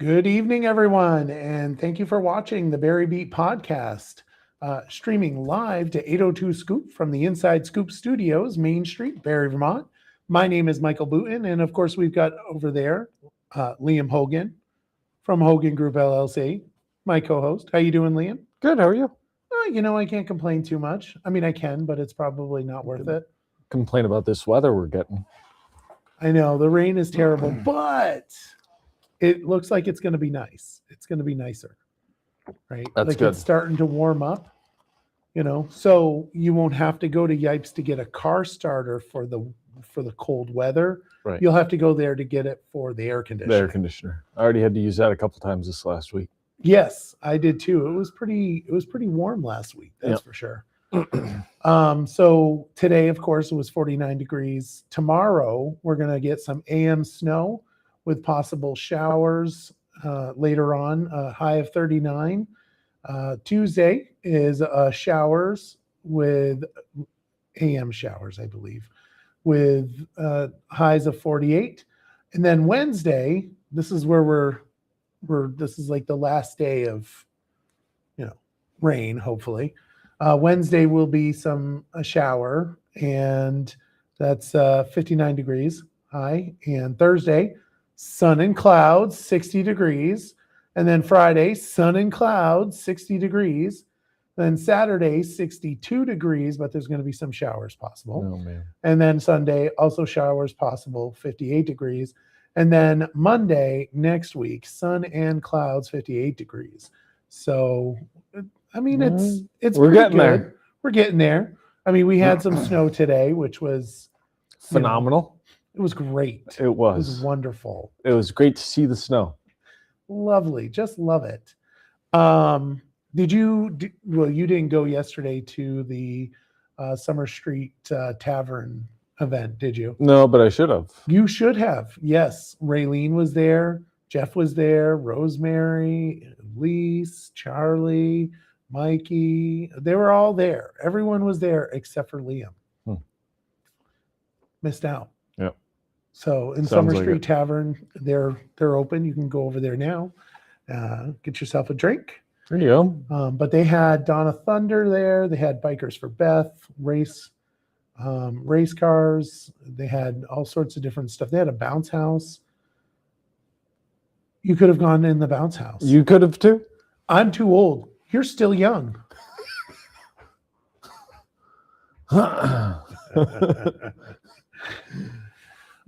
Good evening, everyone, and thank you for watching the Barre Beat podcast, streaming live to 802 Scoop from the Inside Scoop Studios, Main Street, Barre, Vermont. My name is Michael Booten, and of course, we've got over there Liam Hogan from Hogan Group LLC, my co-host. How you doing, Liam? Good. How are you? I can't complain too much. I mean, I can, but it's probably not worth it. Complain about this weather we're getting. I know the rain is terrible, but it looks like it's going to be nice. It's going to be nicer, right? That's like good. It's starting to warm up, so you won't have to go to Yipes to get a car starter for the cold weather. Right. You'll have to go there to get it for the air conditioner. The air conditioner. I already had to use that a couple times this last week. Yes, I did too. It was pretty warm last week. That's for sure. So today, of course, it was 49 degrees. Tomorrow, we're going to get some AM snow with possible showers later on, a high of 39. Tuesday is showers with AM showers, I believe, with highs of 48. And then Wednesday, this is where this is like the last day of, rain, hopefully. Wednesday will be a shower, and that's 59 degrees high. And Thursday, sun and clouds, 60 degrees. And then Friday, sun and clouds, 60 degrees. Then Saturday, 62 degrees, but there's going to be some showers possible. Oh, man. And then Sunday, also showers possible, 58 degrees. And then Monday, next week, sun and clouds, 58 degrees. So, I mean, it's We're getting good. there. We're getting there. I mean, we had some snow today, which was Phenomenal. It was great. It was. It was wonderful. It was great to see the snow. Lovely. Just love it. You didn't go yesterday to the Summer Street Tavern event, did you? No, but I should have. You should have. Yes. Raylene was there. Jeff was there. Rosemary, Lise, Charlie, Mikey. They were all there. Everyone was there except for Liam. Missed out. Yep. So in Sounds Summer like Street it. Tavern, they're open. You can go over there now. Get yourself a drink. There you go. But they had Donna Thunder there. They had Bikers for Beth, race cars. They had all sorts of different stuff. They had a bounce house. You could have gone in the bounce house. You could have too. I'm too old. You're still young.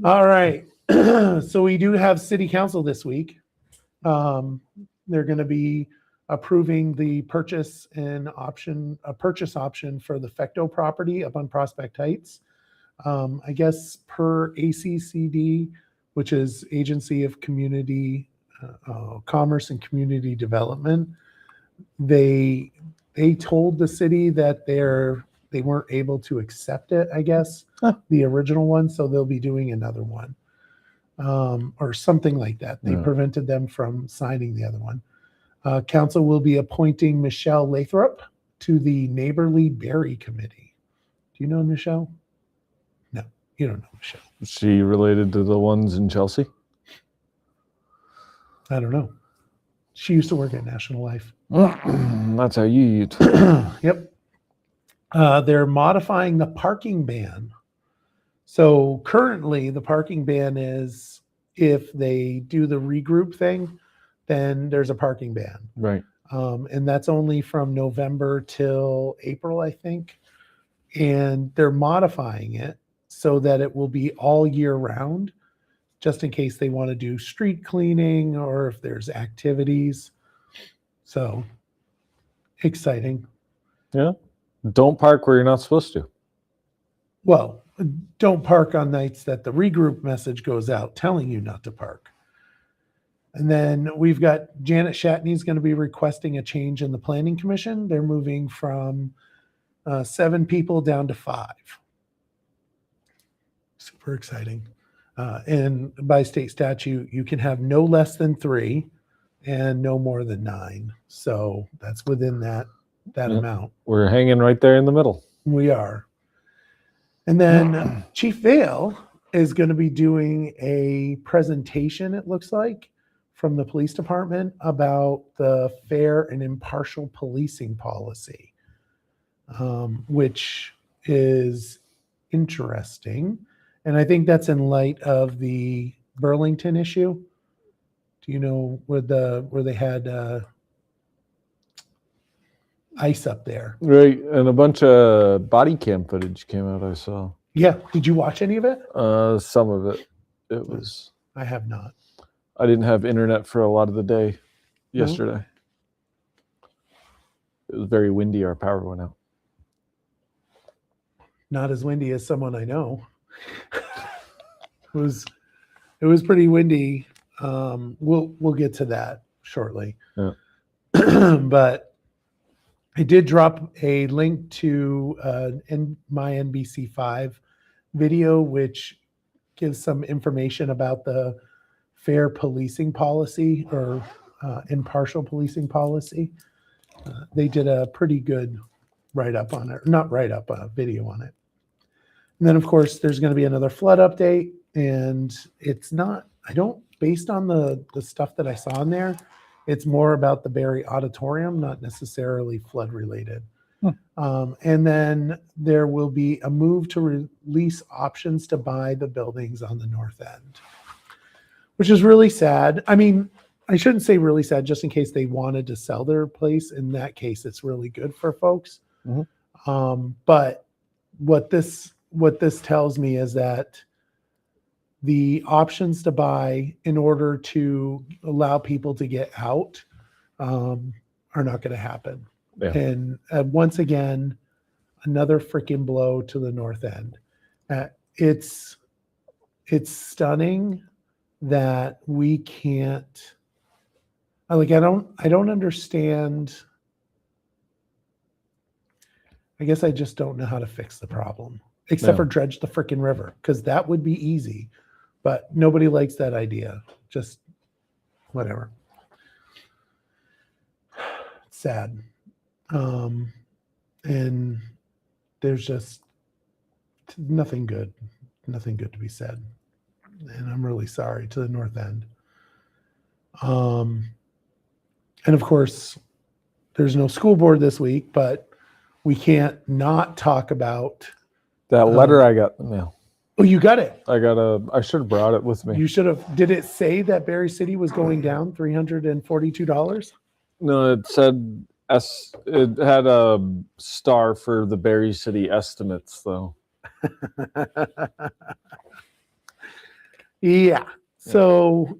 All right. So we do have city council this week. They're going to be approving the purchase option for the Fecto property up on Prospect Heights. I guess per ACCD, which is Agency of Community Commerce and Community Development, they told the city that they weren't able to accept it, I guess, the original one, so they'll be doing another one or something like that. They prevented them from signing the other one. Council will be appointing Michelle Lathrop to the Neighborly Barre Committee. Do you know Michelle? No, you don't know Michelle. Is she related to the ones in Chelsea? I don't know. She used to work at National Life. That's how you eat. Yep. They're modifying the parking ban. So currently the parking ban is if they do the regroup thing, then there's a parking ban. Right. And that's only from November till April, I think. And they're modifying it so that it will be all year round, just in case they want to do street cleaning or if there's activities. So exciting. Yeah. Don't park where you're not supposed to. Well, don't park on nights that the regroup message goes out telling you not to park. And then we've got Janet Shatney's going to be requesting a change in the Planning Commission. They're moving from 7 people down to 5. Super exciting. And by state statute, you can have no less than 3 and no more than 9. So that's within that amount. We're hanging right there in the middle. We are. And then Chief Vale is going to be doing a presentation, it looks like, from the police department about the fair and impartial policing policy, which is interesting. And I think that's in light of the Burlington issue. Do you know where they had ice up there? Right, and a bunch of body cam footage came out. I saw. Yeah. Did you watch any of it? Some of it. It was. I have not. I didn't have internet for a lot of the day yesterday. It was very windy. Our power went out. Not as windy as someone I know. It was pretty windy. We'll get to that shortly. Yeah. But I did drop a link to my NBC5 video, which gives some information about the fair policing policy or impartial policing policy. They did a pretty good write-up on it. Not write-up, a video on it. And then, of course, there's going to be another flood update. And it's not, based on the stuff that I saw in there, it's more about the Barre Auditorium, not necessarily flood related. And then there will be a move to release options to buy the buildings on the north end, which is really sad. I mean, I shouldn't say really sad, just in case they wanted to sell their place. In that case, it's really good for folks. But what this tells me is that the options to buy in order to allow people to get out are not going to happen. Yeah. And once again, another freaking blow to the north end. It's stunning that we can't. I don't understand. I guess I just don't know how to fix the problem, except for dredge the freaking river, because that would be easy. But nobody likes that idea. Just whatever. It's sad. And there's just nothing good to be said. And I'm really sorry to the north end. And of course, there's no school board this week, but we can't not talk about that letter I got in the mail. Oh, you got it. I should have brought it with me. You should have. Did it say that Barre City was going down $342? No, it said it had a star for the Barre City estimates, though. Yeah. So,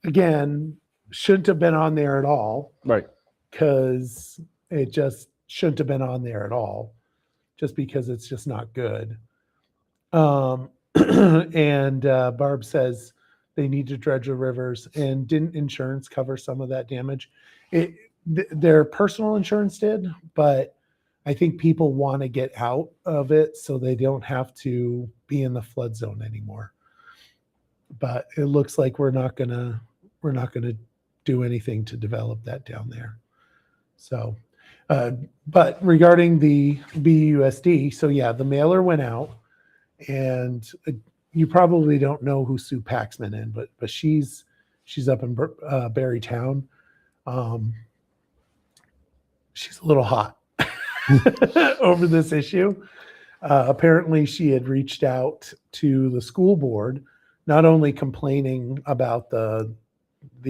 again, shouldn't have been on there at all. Right. Because it just shouldn't have been on there at all. Just because it's just not good. And Barb says they need to dredge the rivers. And didn't insurance cover some of that damage? Their personal insurance did, but I think people want to get out of it so they don't have to be in the flood zone anymore. But it looks like we're not gonna do anything to develop that down there. So. But regarding the BUUSD, so yeah, the mailer went out, and you probably don't know who Sue Paxman is, but she's up in Barre Town. She's a little hot over this issue. Apparently, she had reached out to the school board, not only complaining about the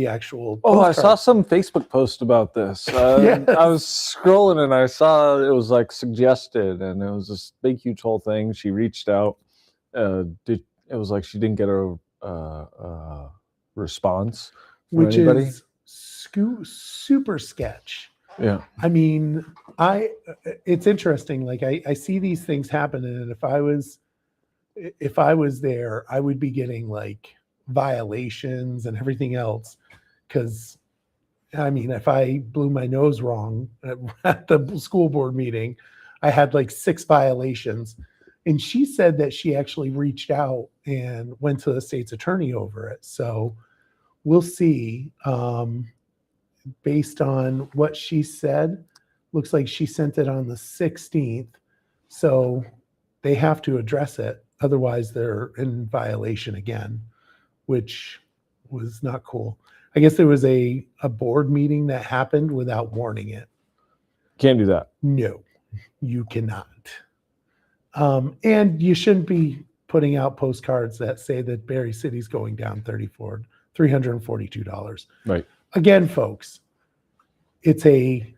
actual I postcard. saw some Facebook post about this. Yes. I was scrolling and I saw it was like suggested, and it was this big huge whole thing. She reached out. It was like she didn't get a response from which anybody. Is super sketch. Yeah. I mean, it's interesting. Like I see these things happen, and if I was there, I would be getting like violations and everything else. Because I mean, if I blew my nose wrong at the school board meeting, I had like 6 violations. And she said that she actually reached out and went to the state's attorney over it. So we'll see. Based on what she said, looks like she sent it on the 16th. So they have to address it. Otherwise, they're in violation again, which was not cool. I guess there was a board meeting that happened without warning it. Can't do that. No, you cannot. And you shouldn't be putting out postcards that say that Barre City's going down $342. Right. Again, folks, it's an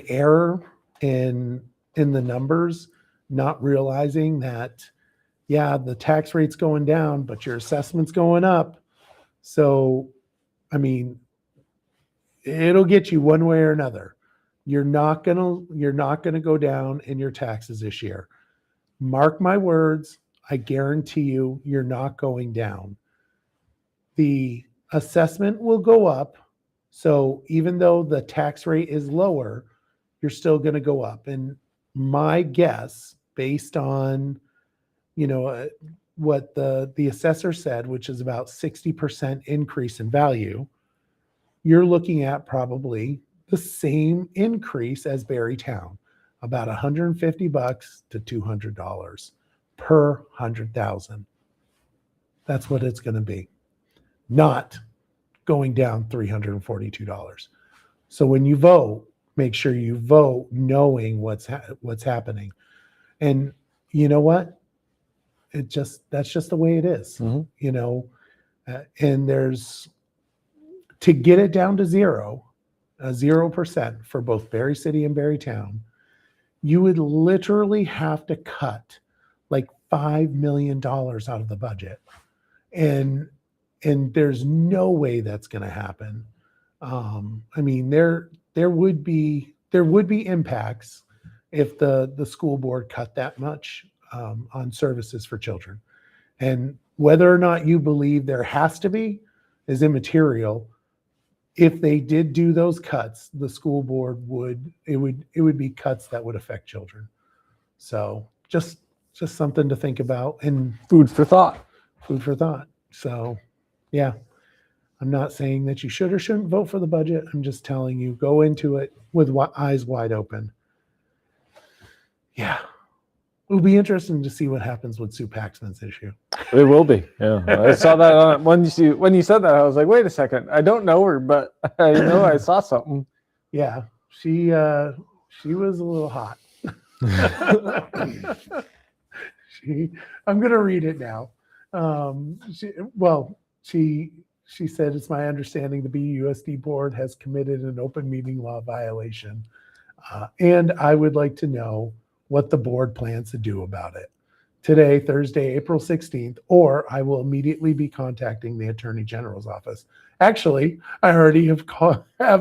error in the numbers, not realizing that, yeah, the tax rate's going down, but your assessment's going up. So, I mean, it'll get you one way or another. You're not gonna go down in your taxes this year. Mark my words, I guarantee you're not going down. The assessment will go up. So even though the tax rate is lower, you're still going to go up. And my guess, based on, what the assessor said, which is about 60% increase in value, you're looking at probably the same increase as Barre Town, about $150 to $200 per 100,000. That's what it's going to be. Not going down $342. So when you vote, make sure you vote knowing what's happening. And you know what? That's just the way it is. Mm-hmm. And there's, to get it down to 0% for both Barre City and Barre Town, you would literally have to cut like $5 million out of the budget. And there's no way that's going to happen. I mean, there would be impacts if the school board cut that much on services for children. And whether or not you believe there has to be is immaterial. If they did do those cuts, the school board would be cuts that would affect children. So just something to think about, and Food for thought. So yeah, I'm not saying that you should or shouldn't vote for the budget. I'm just telling you, go into it with eyes wide open. Yeah. It'll be interesting to see what happens with Sue Paxman's issue. It will be. Yeah, I saw that when you said that. I was like, wait a second. I don't know her, but I know I saw something. Yeah, she was a little hot. I'm gonna read it now. She said, it's my understanding the BUUSD board has committed an open meeting law violation, and I would like to know what the board plans to do about it today, Thursday, April 16th, or I will immediately be contacting the Attorney General's office. Actually, I already have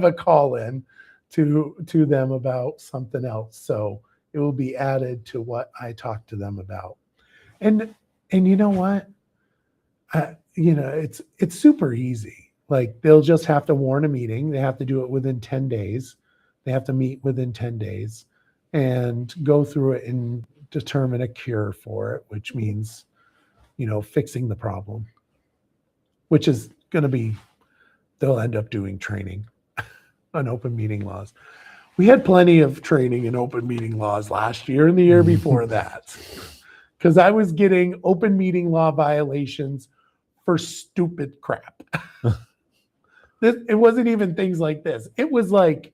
a call in to them about something else. So it will be added to what I talked to them about. And you know what? It's super easy. Like, they'll just have to warn a meeting. They have to do it within 10 days. They have to meet within 10 days and go through it and determine a cure for it, which means, fixing the problem, which is going to be, they'll end up doing training on open meeting laws. We had plenty of training in open meeting laws last year and the year before that, because I was getting open meeting law violations for stupid crap. It wasn't even things like this. It was like,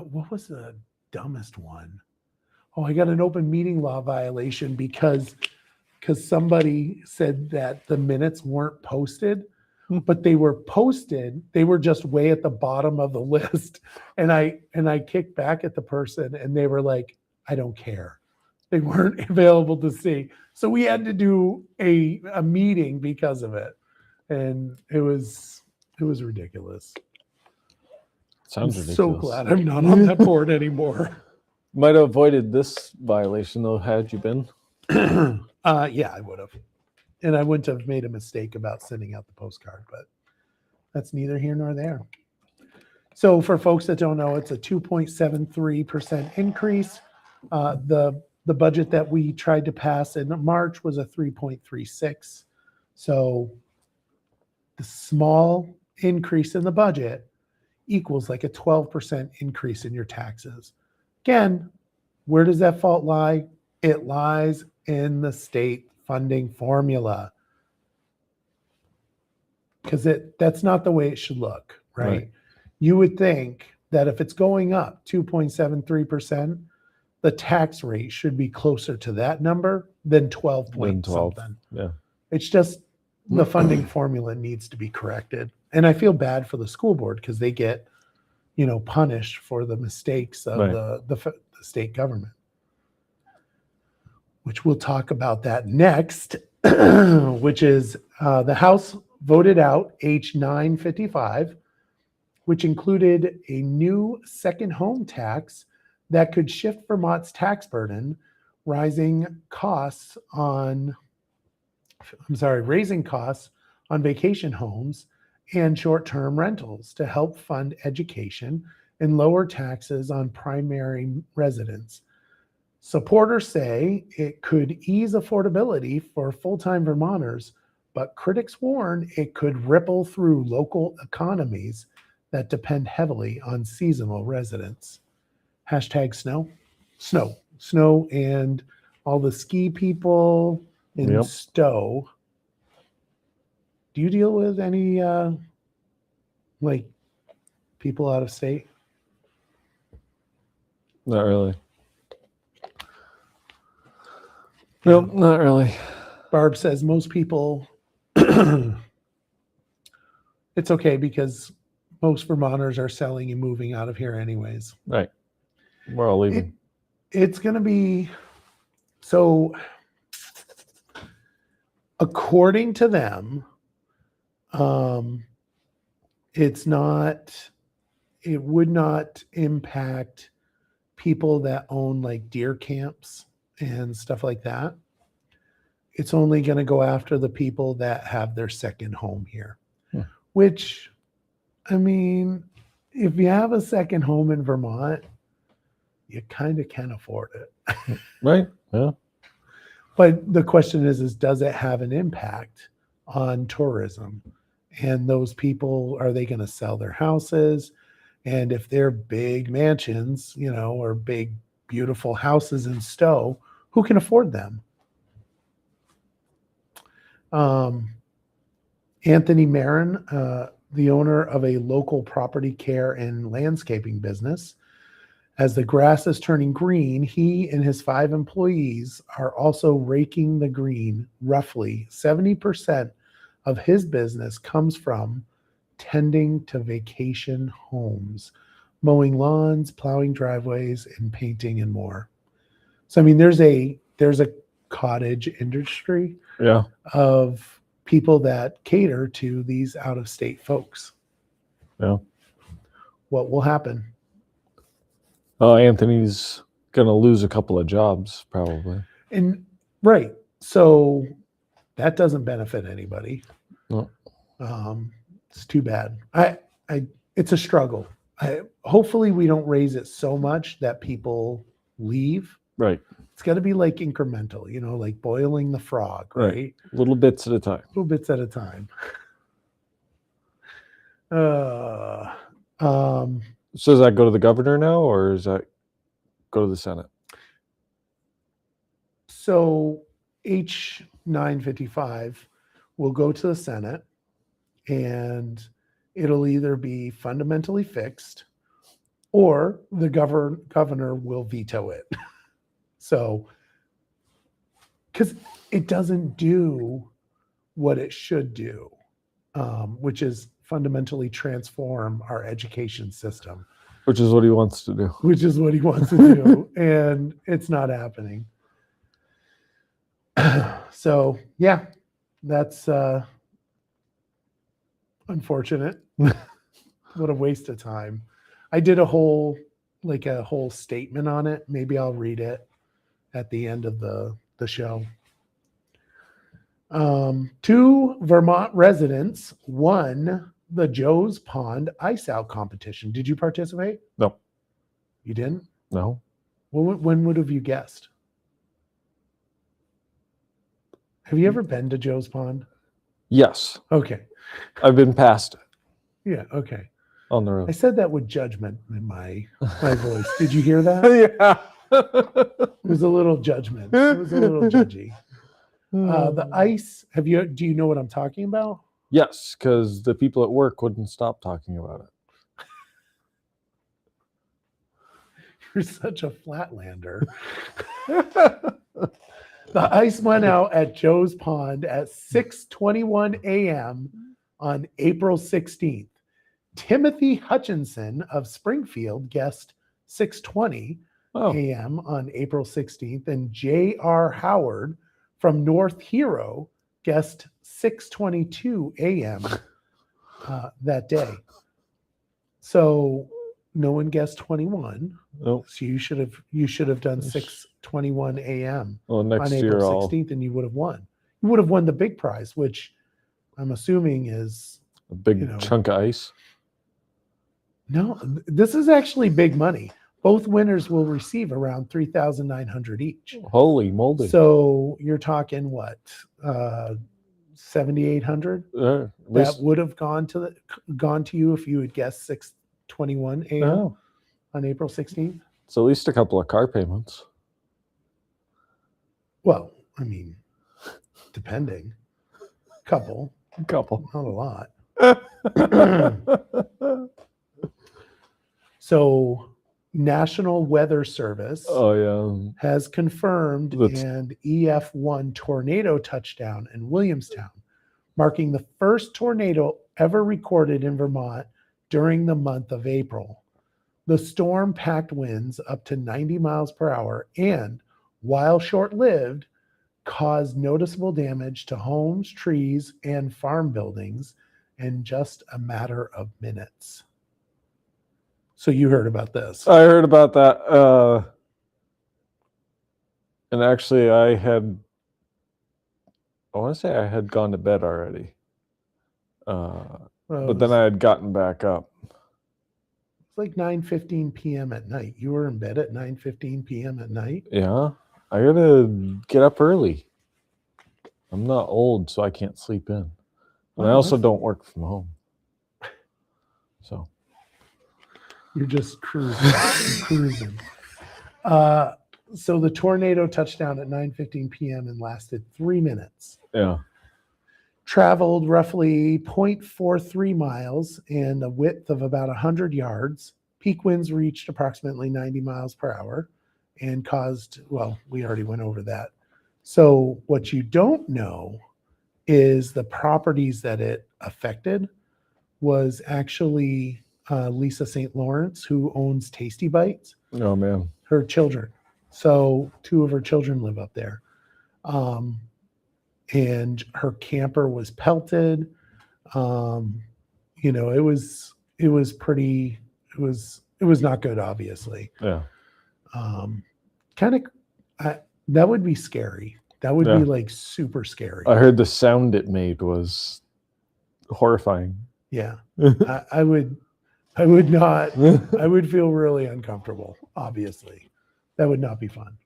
what was the dumbest one? Oh, I got an open meeting law violation because somebody said that the minutes weren't posted, but they were posted. They were just way at the bottom of the list. And I kicked back at the person and they were like, I don't care. They weren't available to see. So we had to do a meeting because of it. And it was ridiculous. Sounds I'm ridiculous. so glad I'm not on that board anymore. Might have avoided this violation though, had you been. Yeah, I would have. And I wouldn't have made a mistake about sending out the postcard, but that's neither here nor there. So for folks that don't know, it's a 2.73% increase. The budget that we tried to pass in March was a 3.36. So the small increase in the budget equals like a 12% increase in your taxes. Again, Where does that fault lie? It lies in the state funding formula. Because that's not the way it should look, right? You would think that if it's going up 2.73%, the tax rate should be closer to that number than 12 point something. Yeah. It's just the funding formula needs to be corrected. And I feel bad for the school board because they get, punished for the mistakes of the state government. Which we'll talk about that next, which is the House voted out H 955, which included a new second home tax that could shift Vermont's tax burden, raising costs on vacation homes and short-term rentals to help fund education and lower taxes on primary residents. Supporters say it could ease affordability for full-time Vermonters, but critics warn it could ripple through local economies that depend heavily on seasonal residents. Hashtag snow, and all the ski people in Stowe. Do you deal with any people out of state? Not really. Nope, not really. Barb says most people, it's okay because most Vermonters are selling and moving out of here anyways. Right. We're all leaving. It's going to be, so according to them, it would not impact people that own like deer camps and stuff like that. It's only going to go after the people that have their second home here, which, I mean, if you have a second home in Vermont, you kind of can afford it. Right. Yeah. But the question is does it have an impact on tourism? And those people, are they going to sell their houses? And if they're big mansions, or big, beautiful houses in Stowe, who can afford them? Anthony Marin, the owner of a local property care and landscaping business, as the grass is turning green, he and his 5 employees are also raking the green. Roughly 70% of his business comes from tending to vacation homes, mowing lawns, plowing driveways, and painting and more. So, I mean, there's a cottage industry of people that cater to these out-of-state folks. Yeah. What will happen? Anthony's going to lose a couple of jobs probably. And right. So that doesn't benefit anybody. No. It's too bad. It's a struggle. Hopefully we don't raise it so much that people leave. Right. It's got to be like incremental, like boiling the frog, right? Little bits at a time. Little bits at a time. So does that go to the governor now, or does that go to the Senate? So H 955 will go to the Senate, and it'll either be fundamentally fixed or the governor will veto it. So, because it doesn't do what it should do, which is fundamentally transform our education system. Which is what he wants to do. Which is what he wants to do. And it's not happening. So, yeah, that's unfortunate. What a waste of time. I did a whole statement on it. Maybe I'll read it at the end of the show. 2 Vermont residents won the Joe's Pond Ice Out competition. Did you participate? No. You didn't? No. Well, when would have you guessed? Have you ever been to Joe's Pond? Yes. Okay. I've been past it. Yeah, okay. On the road. I said that with judgment in my voice. Did you hear that? Yeah. It was a little judgment. It was a little judgy. The ice. Do you know what I'm talking about? Yes, because the people at work wouldn't stop talking about it. You're such a flatlander. The ice went out at Joe's Pond at 6:21 a.m. on April 16th. Timothy Hutchinson of Springfield guessed 6:20 a.m. on April 16th, and J.R. Howard from North Hero guessed 6:22 a.m. That day. So no one guessed 21. Nope. So you should have done 6:21 a.m. Well, on next year April 16th, and you would have won. You would have won the big prize, which I'm assuming is a big chunk of ice. No, this is actually big money. Both winners will receive around $3,900 each. Holy moly! So you're talking what, $7,800? That would have gone to you if you had guessed 6:21 a.m. on April 16th. It's at least a couple of car payments. Well, I mean, depending. Couple, not a lot. So, National Weather Service has confirmed an EF1 tornado touchdown in Williamstown, marking the first tornado ever recorded in Vermont during the month of April. The storm packed winds up to 90 miles per hour and, while short-lived, caused noticeable damage to homes, trees, and farm buildings in just a matter of minutes. So you heard about this. I heard about that. And actually, I want to say I had gone to bed already. But then I had gotten back up. It's like 9:15 p.m. at night. You were in bed at 9:15 p.m. at night? Yeah. I got to get up early. I'm not old, so I can't sleep in. And I also don't work from home. So. You're just cruising. So the tornado touched down at 9:15 p.m. and lasted 3 minutes. Yeah. Traveled roughly 0.43 miles and a width of about 100 yards. Peak winds reached approximately 90 miles per hour and caused, well, we already went over that. So what you don't know is the properties that it affected was actually Lisa St. Lawrence, who owns Tasty Bites. Oh, man. Her children. So 2 of her children live up there. And her camper was pelted. It was pretty, it was not good, obviously. Yeah. That would be scary. That would be like super scary. I heard the sound it made was horrifying. Yeah. I would not, I would feel really uncomfortable, obviously. That would not be fun.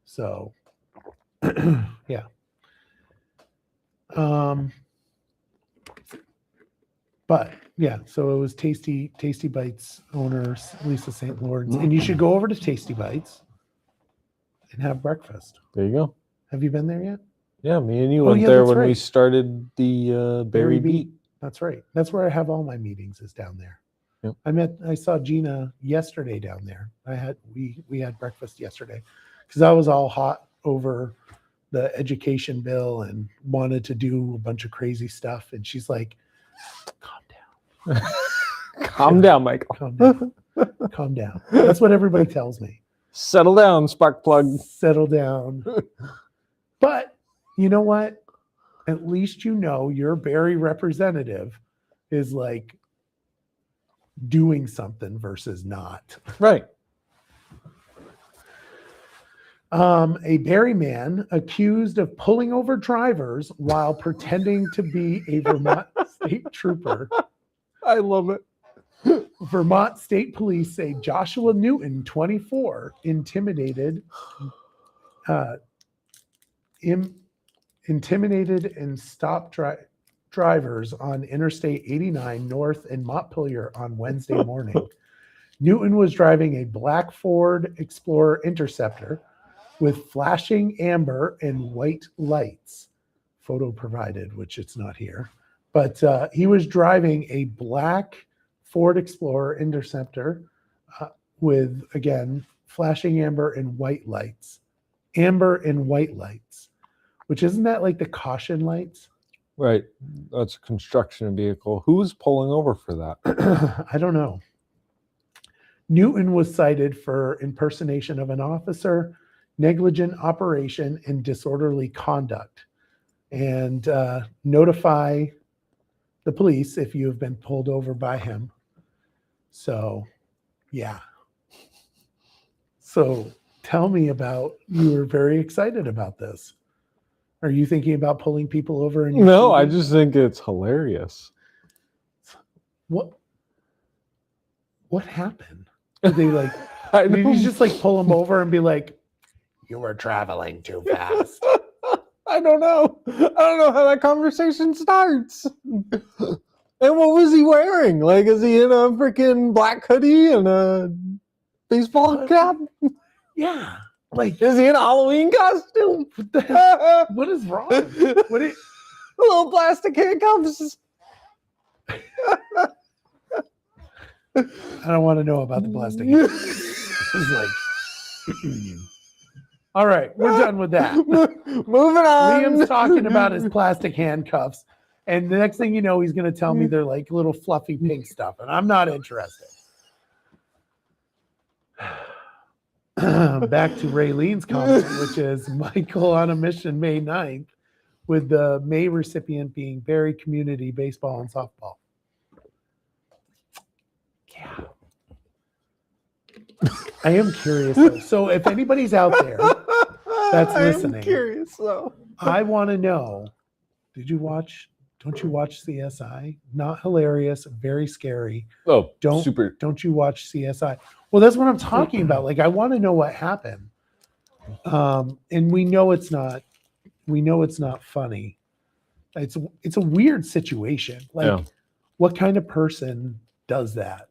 So, yeah. But yeah, so it was Tasty Bites owners, Lisa St. Lawrence. And you should go over to Tasty Bites and have breakfast. There you go. Have you been there yet? Yeah, me and you went there when we started the Barre Beat. That's right. That's where I have all my meetings, is down there. Yep. I saw Gina yesterday down there. We had breakfast yesterday because I was all hot over the education bill and wanted to do a bunch of crazy stuff. And she's like, calm down. Calm down, Michael. Calm down. Calm down. That's what everybody tells me. Settle down, spark plug. Settle down. But you know what? At least your Barre representative is like doing something versus not. Right. A Barre man accused of pulling over drivers while pretending to be a Vermont state trooper. I love it. Vermont State Police say Joshua Newton, 24, intimidated and stopped drivers on Interstate 89 north in Montpelier on Wednesday morning. Newton was driving a black Ford Explorer Interceptor with flashing amber and white lights. Photo provided, which it's not here. But he was driving a black Ford Explorer Interceptor with, again, flashing amber and white lights. Amber and white lights, which isn't that like the caution lights? Right. That's a construction vehicle. Who's pulling over for that? I don't know. Newton was cited for impersonation of an officer, negligent operation, and disorderly conduct. And notify the police if you have been pulled over by him. So, yeah. So tell me about, you were very excited about this. Are you thinking about pulling people over? In your No, I TV? just think it's hilarious. What happened? Did they like, I did you don't, just like pull them over and be like, you were traveling too fast? I don't know. I don't know how that conversation starts. And what was he wearing? Like, is he in a freaking black hoodie and a baseball cap? Yeah. Like, Is he in a Halloween costume? what the hell? What is wrong? What is, Little plastic handcuffs. I don't want to know about the plastic. It's like, all right, we're done with that. Moving on. Liam's talking about his plastic handcuffs, and the next thing you know, he's going to tell me they're like little fluffy pink stuff, and I'm not interested. Back to Raylene's comment, which is Michael on a mission May 9th, with the May recipient being Barre Community Baseball and Softball. Yeah. I am curious though. So if anybody's out there that's listening, I'm curious though. I want to know, don't you watch CSI? Not hilarious, very scary. Oh, Don't you watch CSI? Well, that's what I'm talking about. Like, I want to know what happened. And we know it's not funny. It's a weird situation. Like, what kind of person does that?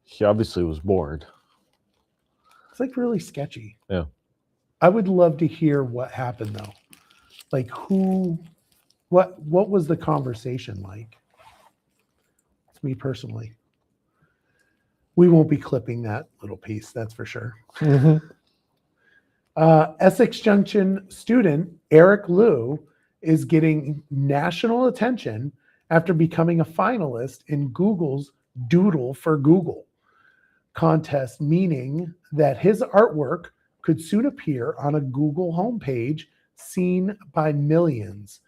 He obviously was bored. It's like really sketchy. Yeah. I would love to hear what happened though. Like what was the conversation like? It's me personally. We won't be clipping that little piece, that's for sure. Essex Junction student Eric Liu is getting national attention after becoming a finalist in Google's Doodle for Google contest, meaning that his artwork could soon appear on a Google homepage seen by millions.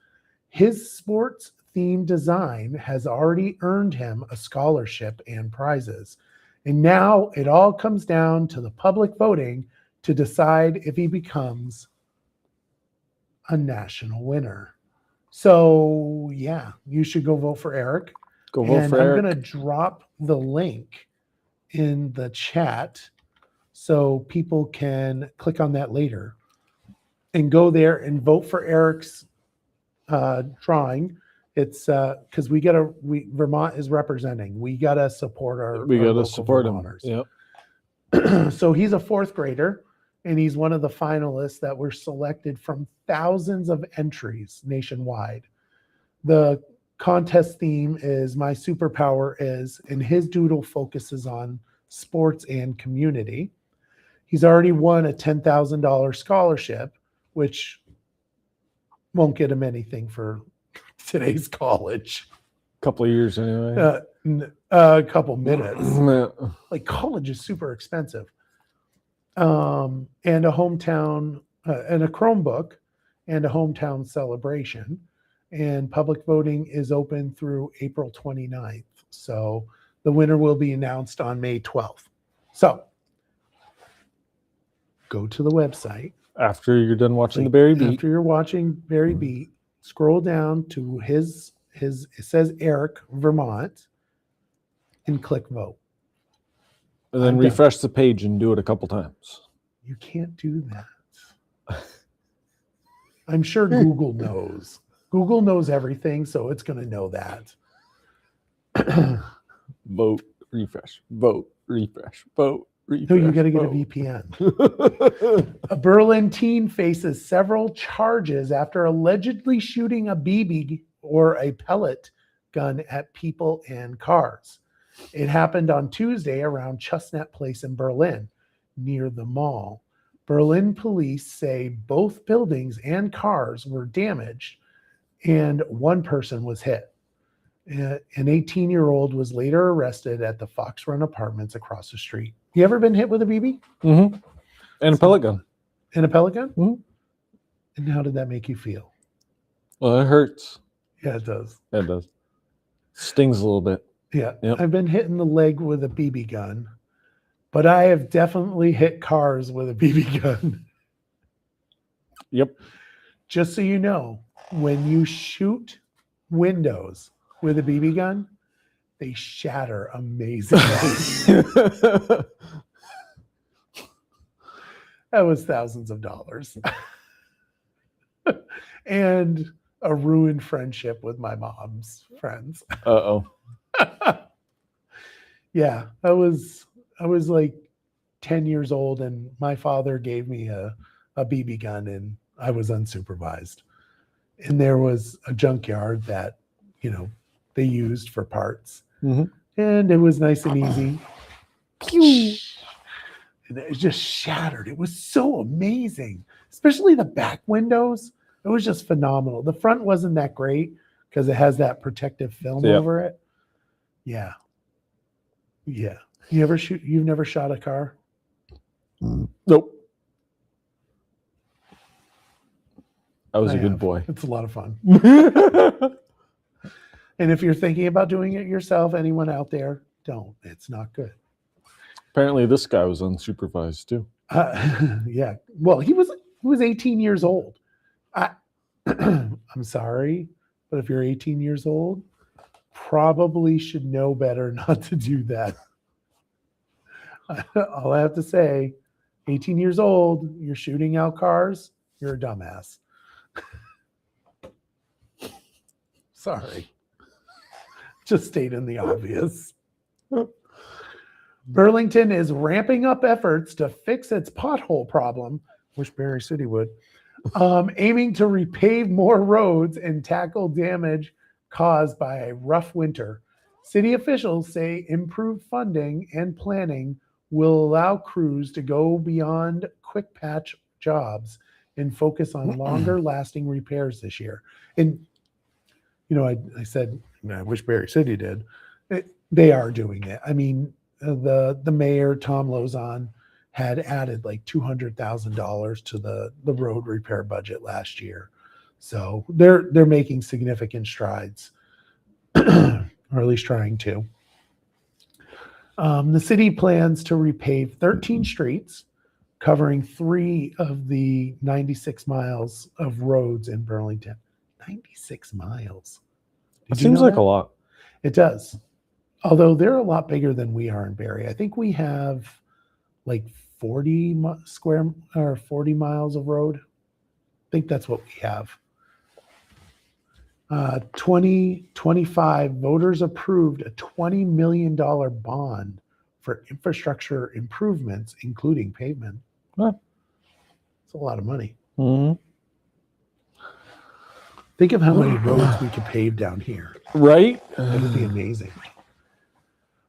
His sports themed design has already earned him a scholarship and prizes. And now it all comes down to the public voting to decide if he becomes a national winner. So yeah, you should go vote for Eric. Go vote for Eric. I'm going to drop the link in the chat so people can click on that later and go there and vote for Eric's drawing. It's because Vermont is representing. We got to support our local support Vermonters. him. Yep. So he's a fourth grader, and he's one of the finalists that were selected from thousands of entries nationwide. The contest theme is My Superpower Is, and his doodle focuses on sports and community. He's already won a $10,000 scholarship, which won't get him anything for today's college. Couple of years anyway. A couple minutes. Yeah. Like, college is super expensive. And a hometown, and a Chromebook, and a hometown celebration. And public voting is open through April 29th. So the winner will be announced on May 12th. So go to the website. After you're done watching the Barre Beat. After you're watching Barre Beat, scroll down to his it says Eric Vermont, and click vote. And then refresh the page and do it a couple times. You can't do that. I'm sure Google knows. Google knows everything, so it's going to know that. Vote. refresh, vote, refresh, vote, refresh. No, you got to get a vote. VPN. A Berlin teen faces several charges after allegedly shooting a BB or a pellet gun at people and cars. It happened on Tuesday around Chestnut Place in Berlin, near the mall. Berlin police say both buildings and cars were damaged, and one person was hit. An 18-year-old was later arrested at the Fox Run Apartments across the street. You ever been hit with a BB? Mm-hmm. And a pellet gun. And a pellet gun? Mm-hmm. And how did that make you feel? Well, it hurts. Yeah, it does. It does. Stings a little bit. Yeah. Yep. I've been hit in the leg with a BB gun, but I have definitely hit cars with a BB gun. Yep. Just so you know, when you shoot windows with a BB gun, they shatter amazingly. That was thousands of dollars. And a ruined friendship with my mom's friends. Uh-oh. Yeah, I was like 10 years old, and my father gave me a BB gun, and I was unsupervised. And there was a junkyard that, they used for parts. Mm-hmm. And it was nice and easy. Pew! And it just shattered. It was so amazing, especially the back windows. It was just phenomenal. The front wasn't that great because it has that protective film over it. Yeah. Yeah. You've never shot a car? Nope. I was a good boy. It's a lot of fun. And if you're thinking about doing it yourself, anyone out there, don't. It's not good. Apparently this guy was unsupervised too. Yeah. Well, he was 18 years old. I'm sorry, but if you're 18 years old, probably should know better not to do that. All I have to say, 18 years old, you're shooting out cars, you're a dumbass. Sorry. Just stating the obvious. Burlington is ramping up efforts to fix its pothole problem. Wish Barre City would. Aiming to repave more roads and tackle damage caused by a rough winter. City officials say improved funding and planning will allow crews to go beyond quick patch jobs and focus on longer lasting repairs this year. And, I said, I wish Barre City did. They are doing it. I mean, the mayor, Tom Lozon, had added like $200,000 to the road repair budget last year. So they're making significant strides, or at least trying to. The city plans to repave 13 streets, covering 3 of the 96 miles of roads in Burlington. 96 miles. It seems like a lot. It does. Although they're a lot bigger than we are in Barre. I think we have like 40 miles of road. I think that's what we have. 2025 voters approved a $20 million bond for infrastructure improvements, including pavement. Huh. It's a lot of money. Mm-hmm. Think of how many roads we could pave down here. Right? That would be amazing.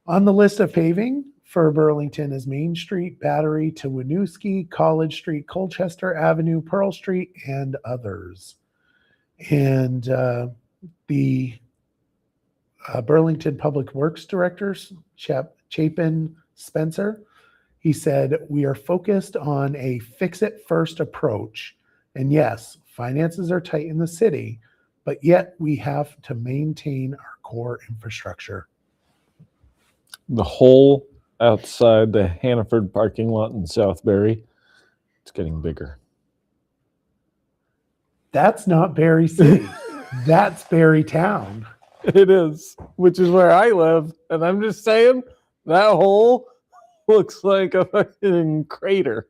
On the list of paving for Burlington is Main Street, Battery to Winooski, College Street, Colchester Avenue, Pearl Street, and others. And the Burlington Public Works Director, Chapin Spencer, he said, "We are focused on a fix-it-first approach. And yes, finances are tight in the city, but yet we have to maintain our core infrastructure." The hole outside the Hannaford parking lot in South Barre, it's getting bigger. That's not Barre City. That's Barre Town. It is, which is where I live. And I'm just saying, that hole looks like a fucking crater.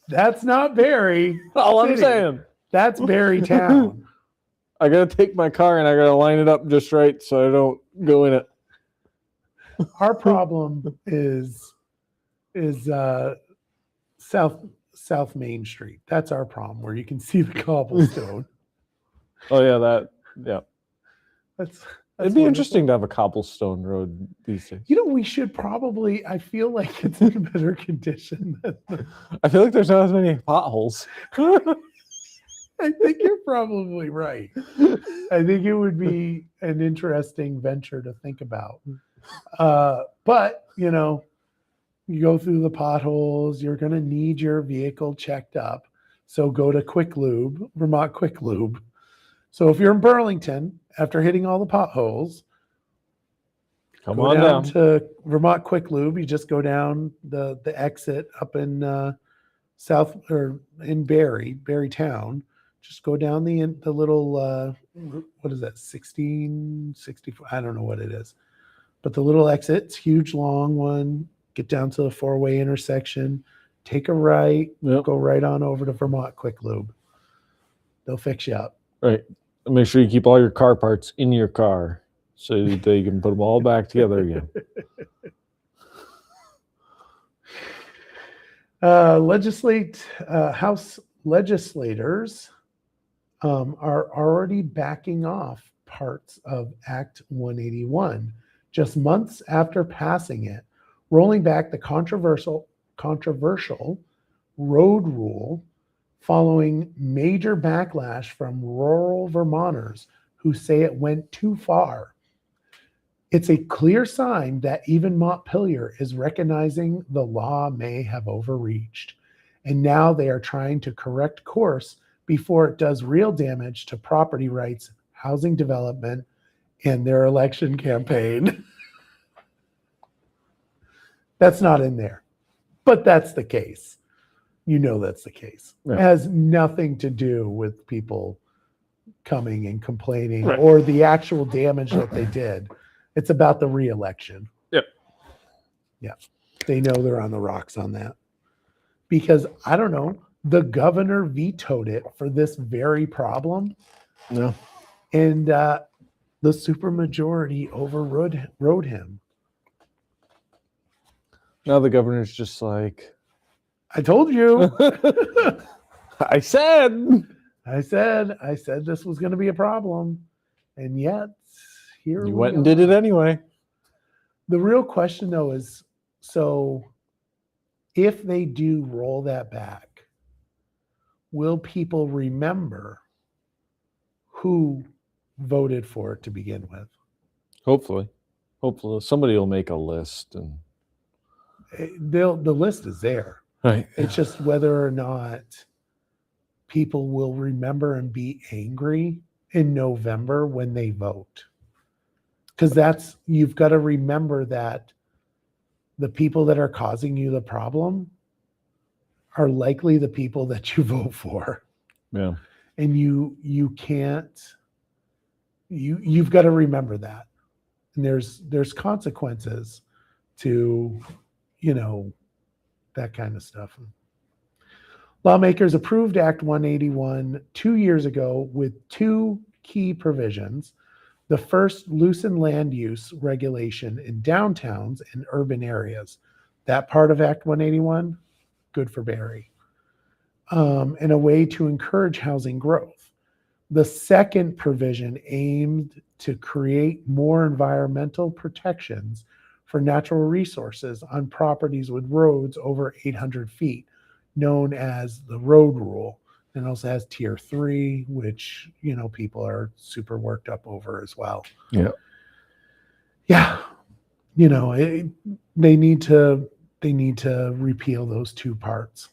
That's not Barre. All I'm City. saying. That's Barre Town. I gotta take my car and I gotta line it up just right so I don't go in it. Our problem is South Main Street. That's our problem, where you can see the cobblestone. Oh yeah, That's it'd be wonderful. interesting to have a cobblestone road these days. You know, we should probably. I feel like it's in better condition than. I feel like there's not as many potholes. I think you're probably right. I think it would be an interesting venture to think about. But you know, you go through the potholes. You're going to need your vehicle checked up. So go to Quick Lube, Vermont Quick Lube. So if you're in Burlington, after hitting all the potholes, Come go on down. to Vermont Quick Lube. You just go down the exit up in South or in Barre Town. Just go down the little what is that, 1664? I don't know what it is, but the little exit, it's huge, long one. Get down to the 4-way intersection, take a right, Yep. go right on over to Vermont Quick Lube. They'll fix you up. Right. And make sure you keep all your car parts in your car so that you can put them all back together again. House legislators are already backing off parts of Act 181 just months after passing it, rolling back the controversial road rule following major backlash from rural Vermonters who say it went too far. It's a clear sign that even Montpelier is recognizing the law may have overreached, and now they are trying to correct course before it does real damage to property rights, housing development, and their election campaign. That's not in there, but that's the case. You know that's the case. Yeah. It has nothing to do with people coming and complaining Right. or the actual damage that they did. It's about the re-election. Yep. Yeah. They know they're on the rocks on that. Because, I don't know, the governor vetoed it for this very problem. No. And the supermajority overrode him. Now the governor's just like, I told you. I said this was going to be a problem. And yet, here you we went and did it are. anyway. The real question, though, is so if they do roll that back, will people remember who voted for it to begin with? Hopefully somebody will make a list and The list is there. right. It's just whether or not people will remember and be angry in November when they vote. Because you've got to remember that the people that are causing you the problem are likely the people that you vote for. Yeah. And you've got to remember that. And there's consequences to, that kind of stuff. Lawmakers approved Act 181 2 years ago with two key provisions. The first loosened land use regulation in downtowns and urban areas. That part of Act 181, good for Barre. And a way to encourage housing growth. The second provision aimed to create more environmental protections for natural resources on properties with roads over 800 feet, known as the road rule. And also has tier 3, which, people are super worked up over as well. Yeah. Yeah. They need to repeal those two parts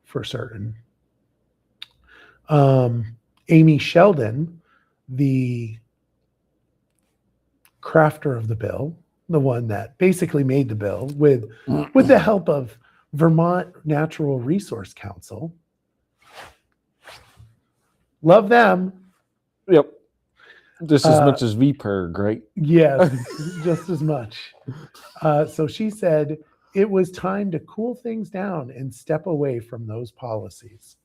for certain. Amy Sheldon, the crafter of the bill, the one that basically made the bill with the help of Vermont Natural Resource Council. Love them. Yep. Just as much as VPERG, right? Yes, just as much. So she said it was time to cool things down and step away from those policies.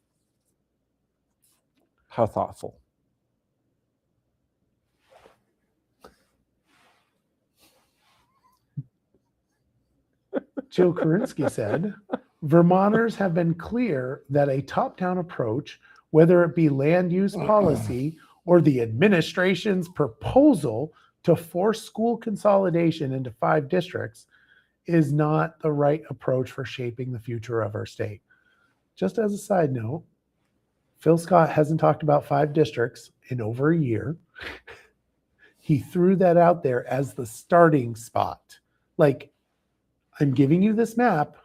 How thoughtful. Jill Korinsky said, Vermonters have been clear that a top-down approach, whether it be land use policy or the administration's proposal to force school consolidation into 5 districts, is not the right approach for shaping the future of our state. Just as a side note, Phil Scott hasn't talked about 5 districts in over a year. He threw that out there as the starting spot. Like, I'm giving you this map,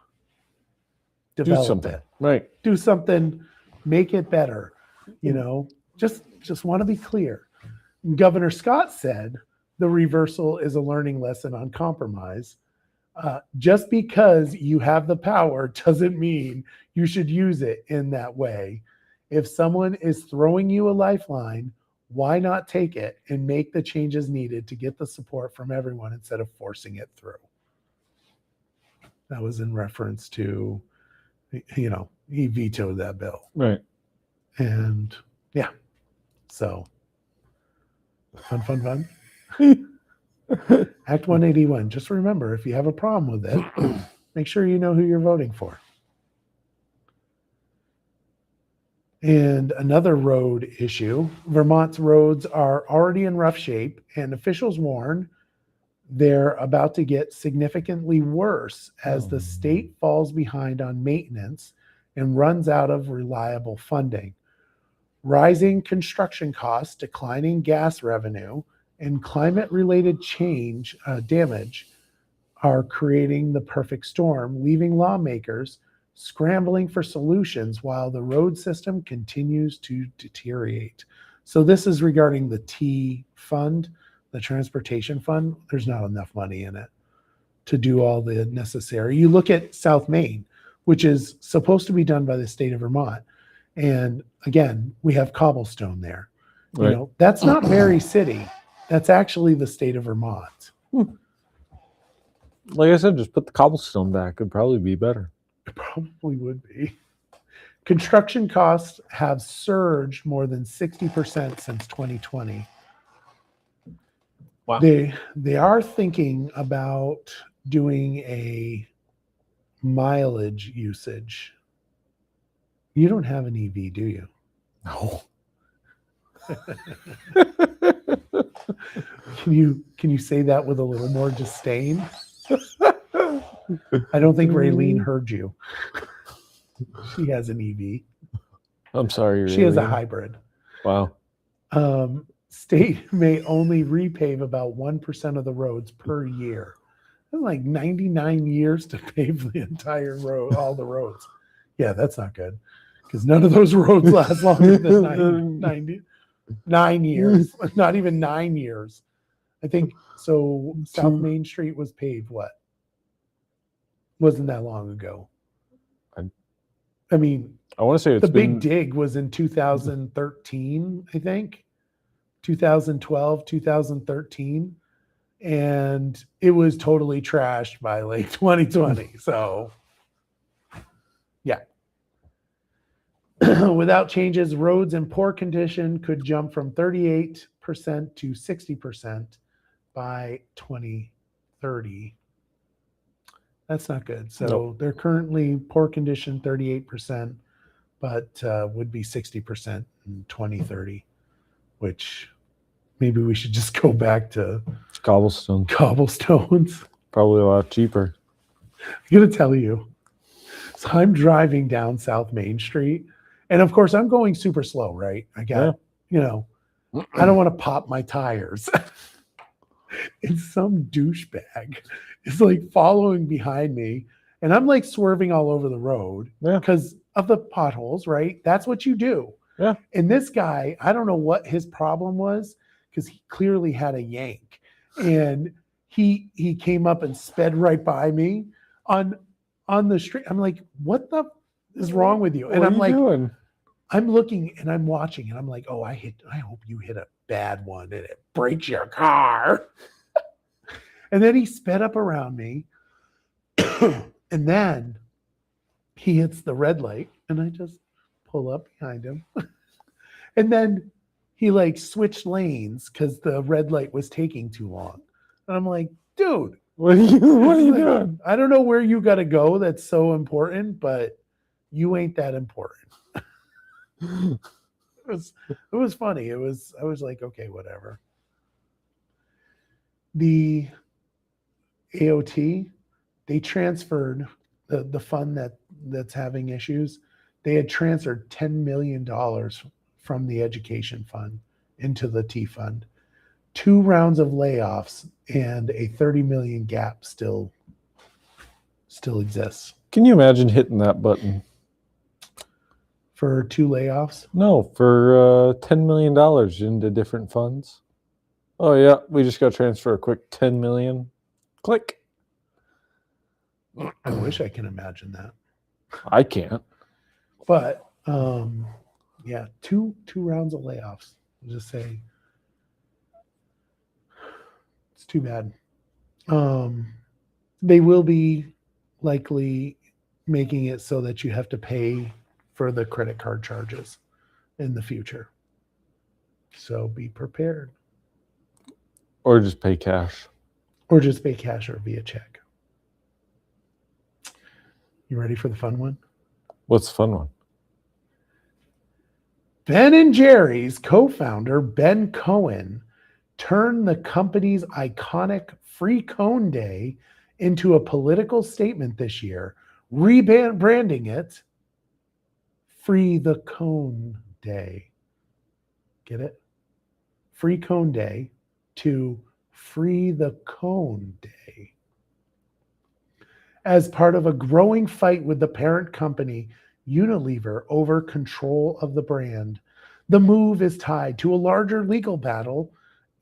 develop Do something. it. Right. Do something, make it better. You know, just want to be clear. Governor Scott said the reversal is a learning lesson on compromise. Just because you have the power doesn't mean you should use it in that way. If someone is throwing you a lifeline, why not take it and make the changes needed to get the support from everyone instead of forcing it through? That was in reference to, you know, he vetoed that bill. Right. And yeah, so fun. Act 181. Just remember, if you have a problem with it, make sure you know who you're voting for. And another road issue, Vermont's roads are already in rough shape, and officials warn they're about to get significantly worse as the state falls behind on maintenance and runs out of reliable funding. Rising construction costs, declining gas revenue, and climate-related damage are creating the perfect storm, leaving lawmakers scrambling for solutions while the road system continues to deteriorate. So this is regarding the T fund, the transportation fund. There's not enough money in it to do all the necessary. You look at South Main, which is supposed to be done by the state of Vermont. And again, we have cobblestone there. Right. You know, that's not Mary City. That's actually the state of Vermont. Like I said, just put the cobblestone back. It'd probably be better. It probably would be. Construction costs have surged more than 60% since 2020. Wow. They are thinking about doing a mileage usage. You don't have an EV, do you? No. Can you say that with a little more disdain? I don't think Raylene heard you. She has an EV. I'm sorry. She has a Raylene. hybrid. Wow. State may only repave about 1% of the roads per year. That's like 99 years to pave the entire road, all the roads. Yeah, that's not good because none of those roads last longer than 9 years. Not even 9 years. I think so. South Main Street was paved what? Wasn't that long ago. I mean, I want to say it's the big dig was in 2013, I think. 2012, 2013. And it was totally trashed by like 2020. So, yeah. Without changes, roads in poor condition could jump from 38% to 60% by 2030. That's not good. So Nope. they're currently poor condition 38%, but would be 60% in 2030, which maybe we should just go back to cobblestone. cobblestones. Probably a lot cheaper. I'm going to tell you. So I'm driving down South Main Street, and of course I'm going super slow, right? I got, you know, I don't want to pop my tires. And some douchebag is like following behind me, and I'm like swerving all over the road because of the potholes, right? That's what you do. Yeah. And this guy, I don't know what his problem was because he clearly had a yank, and he came up and sped right by me on the street. I'm like, what the is wrong with you? And What I'm are you like, doing? I'm looking and I'm watching, and I'm like, oh, I hope you hit a bad one and it breaks your car. And then he sped up around me, and then he hits the red light, and I just pull up behind him. And then he like switched lanes because the red light was taking too long. And I'm like, dude, What are you Like, doing? I don't know where you got to go that's so important, but you ain't that important. It was funny. I was like, okay, whatever. The AOT, they transferred the fund that's having issues. They had transferred $10 million from the education fund into the T fund. 2 rounds of layoffs and a 30 million gap still exists. Can you imagine hitting that button? For 2 layoffs? No, for $10 million into different funds. Oh yeah, we just got to transfer a quick 10 million. Click. I wish I can imagine that. I can't. But yeah, two rounds of layoffs. I'll just say it's too bad. They will be likely making it so that you have to pay for the credit card charges in the future. So be prepared. Or just pay cash. Or just pay cash or via check. You ready for the fun one? What's the fun one? Ben and Jerry's co-founder, Ben Cohen, turned the company's iconic Free Cone Day into a political statement this year, rebranding it Free the Cone Day. Get it? Free Cone Day to Free the Cone Day. As part of a growing fight with the parent company, Unilever, over control of the brand. The move is tied to a larger legal battle,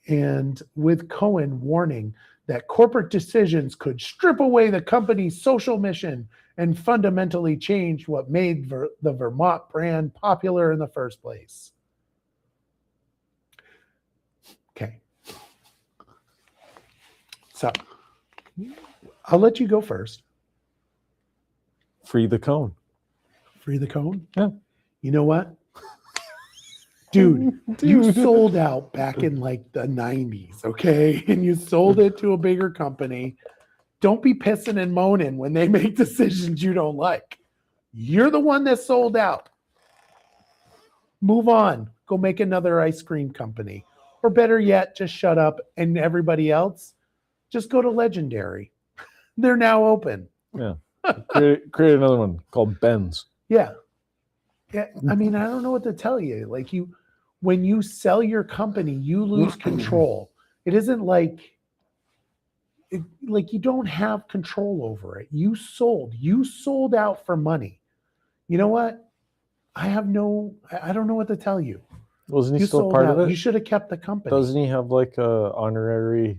and with Cohen warning that corporate decisions could strip away the company's social mission and fundamentally change what made the Vermont brand popular in the first place. Okay. So I'll let you go first. Free the cone. Free the cone? Yeah. You know what? Dude, you sold out back in like the 90s, okay? And you sold it to a bigger company. Don't be pissing and moaning when they make decisions you don't like. You're the one that sold out. Move on. Go make another ice cream company. Or better yet, just shut up, and everybody else, just go to Legendary. They're now open. Yeah. Create another one called Ben's. Yeah. Yeah. I mean, I don't know what to tell you. Like when you sell your company, you lose control. It isn't like you don't have control over it. You sold out for money. You know what? I don't know what to tell you. Wasn't he You still sold part out. of it? You should have kept the company. Doesn't he have like a honorary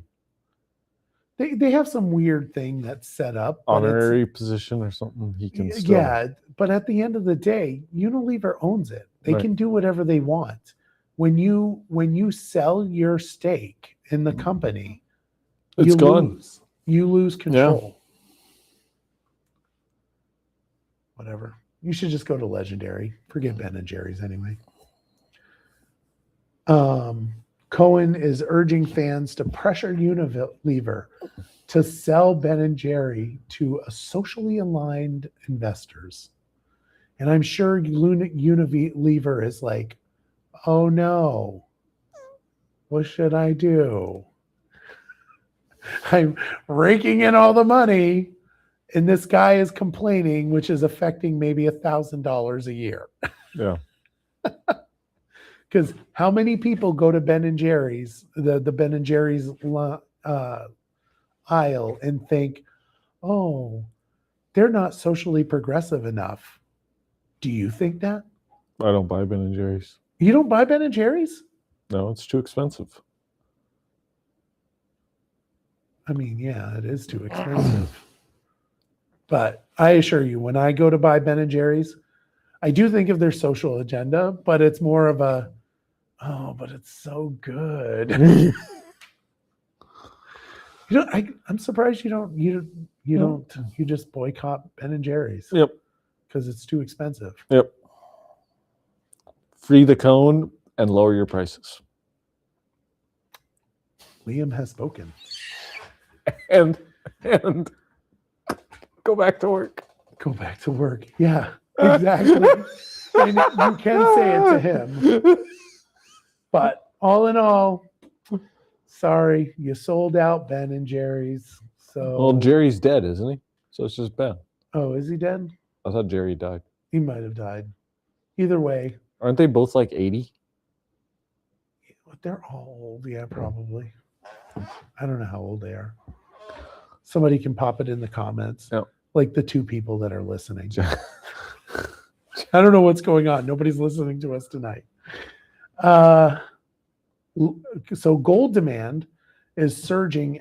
They have some weird thing that's set up. honorary position or something? He can still. Yeah, but at the end of the day, Unilever owns it. They Right. can do whatever they want. When you sell your stake in the company, It's you gone. You lose control. Whatever. You should just go to Legendary. Forget Ben and Jerry's anyway. Cohen is urging fans to pressure Unilever to sell Ben and Jerry to a socially aligned investors. And I'm sure Unilever is like, oh no, what should I do? I'm raking in all the money, and this guy is complaining, which is affecting maybe $1,000 a year. Yeah. Because how many people go to Ben and Jerry's, the Ben and Jerry's aisle, and think, oh, they're not socially progressive enough. Do you think that? I don't buy Ben and Jerry's. You don't buy Ben and Jerry's? No, it's too expensive. I mean, yeah, it is too expensive. But I assure you, when I go to buy Ben and Jerry's, I do think of their social agenda, but it's more of a, oh, but it's so good. I'm surprised you just boycott Ben and Jerry's. Yep. Because it's too expensive. Yep. Free the cone and lower your prices. Liam has spoken. And and go back to work. Go back to work. Yeah, exactly. And you can say it to him. But all in all, sorry, you sold out Ben and Jerry's. So Well, Jerry's dead, isn't he? So it's just Ben. Oh, is he dead? I thought Jerry died. He might have died. Either way, Aren't they both like 80? they're all old. Yeah, probably. I don't know how old they are. Somebody can pop it in the comments. Yep. Like the two people that are listening. I don't know what's going on. Nobody's listening to us tonight. So gold demand is surging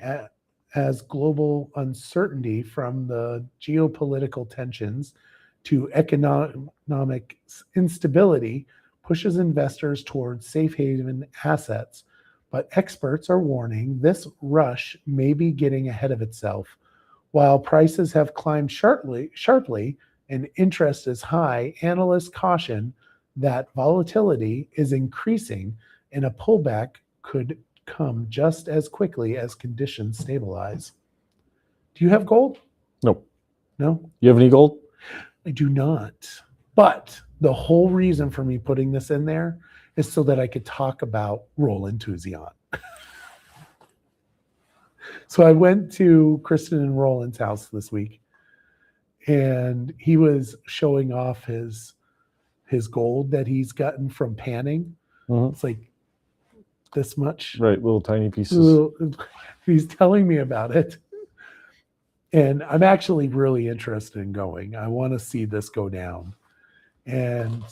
as global uncertainty from the geopolitical tensions to economic instability pushes investors towards safe haven assets. But experts are warning this rush may be getting ahead of itself. While prices have climbed sharply and interest is high, analysts caution that volatility is increasing and a pullback could come just as quickly as conditions stabilize. Do you have gold? Nope. No? You have any gold? I do not. But the whole reason for me putting this in there is so that I could talk about Roland Tuzion. So I went to Kristen and Roland's house this week, and he was showing off his gold that he's gotten from panning. Mm-hmm. It's like this much. Right, little tiny pieces. He's telling me about it. And I'm actually really interested in going. I want to see this go down. And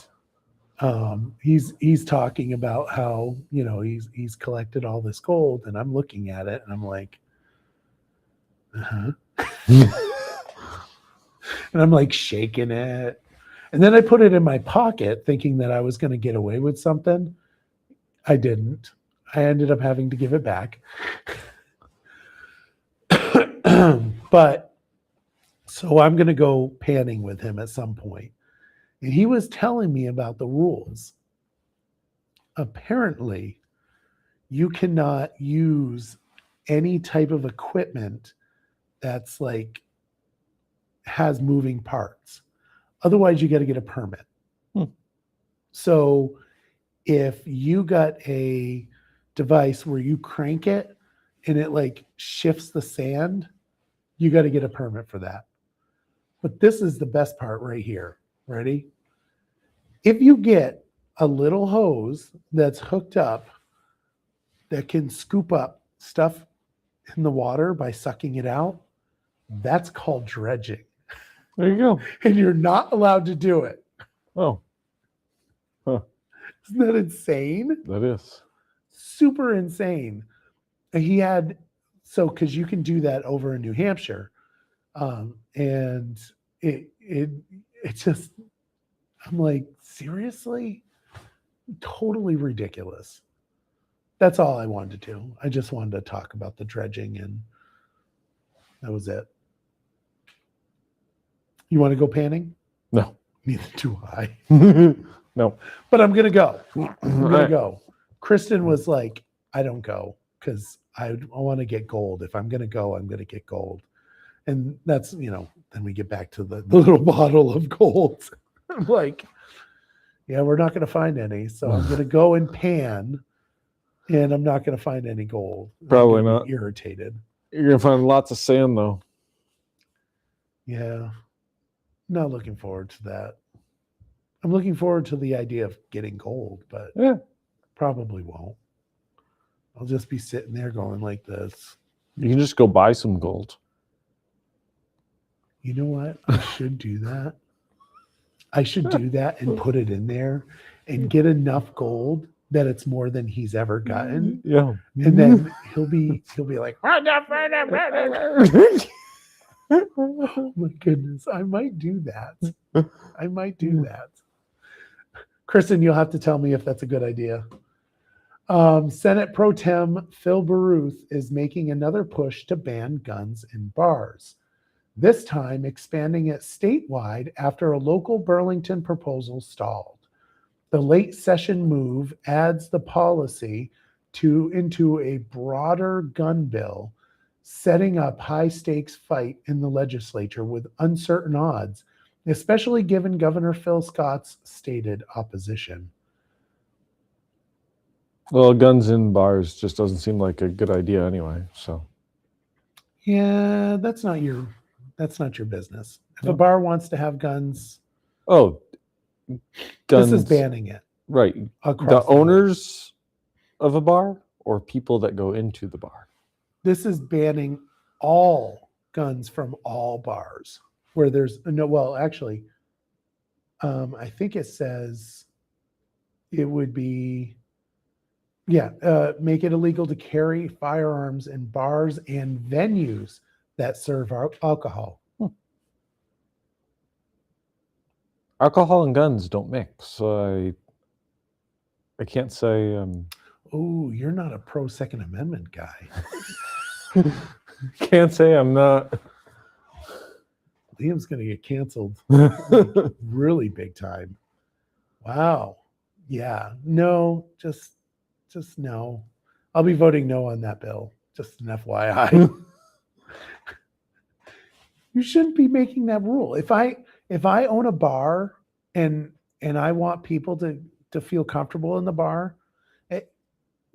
he's talking about how, you know, he's collected all this gold, and I'm looking at it and I'm like, and I'm like shaking it. And then I put it in my pocket thinking that I was going to get away with something. I didn't. I ended up having to give it back. But so I'm going to go panning with him at some point. And he was telling me about the rules. Apparently, you cannot use any type of equipment that's like has moving parts. Otherwise, you got to get a permit. So if you got a device where you crank it and it like shifts the sand, you got to get a permit for that. But this is the best part right here. Ready? If you get a little hose that's hooked up that can scoop up stuff in the water by sucking it out, that's called dredging. There you go. And you're not allowed to do it. Oh. Huh. Isn't that insane? That is. Super insane. He had, so because you can do that over in New Hampshire. And it just, I'm like, seriously? Totally ridiculous. That's all I wanted to do. I just wanted to talk about the dredging, and that was it. You want to go panning? No. Neither do I. No. But I'm going to go. I'm going Right. to go. Kristen was like, I don't go because I want to get gold. If I'm going to go, I'm going to get gold. And that's, you know, then we get back to the little bottle of gold. I'm like, yeah, we're not going to find any. So I'm going to go and pan, and I'm not going to find any gold. Probably I'm gonna not. be irritated. You're going to find lots of sand, though. Yeah. Not looking forward to that. I'm looking forward to the idea of getting gold, but Yeah. probably won't. I'll just be sitting there going like this. You can just go buy some gold. You know what? I should do that. I should do that and put it in there and get enough gold that it's more than he's ever gotten. Yeah. And then he'll be like, oh my goodness, I might do that. I might do that. Kristen, you'll have to tell me if that's a good idea. Senate Pro Tem Phil Baruth is making another push to ban guns in bars, this time expanding it statewide after a local Burlington proposal stalled. The late session move adds the policy into a broader gun bill setting up high stakes fight in the legislature with uncertain odds, especially given Governor Phil Scott's stated opposition. Well, guns in bars just doesn't seem like a good idea anyway. So Yeah, that's not your business. If a No. bar wants to have guns, guns. this is banning it. Right. Across The the board. owners of a bar or people that go into the bar? This is banning all guns from all bars where there's no, well, actually, I think it says it would be, make it illegal to carry firearms in bars and venues that serve alcohol. Alcohol and guns don't mix. So I can't say. Oh, you're not a pro Second Amendment guy. Can't say I'm not. Liam's going to get canceled really big time. Wow. Yeah. No, just no. I'll be voting no on that bill. Just an FYI. You shouldn't be making that rule. If I own a bar and I want people to feel comfortable in the bar,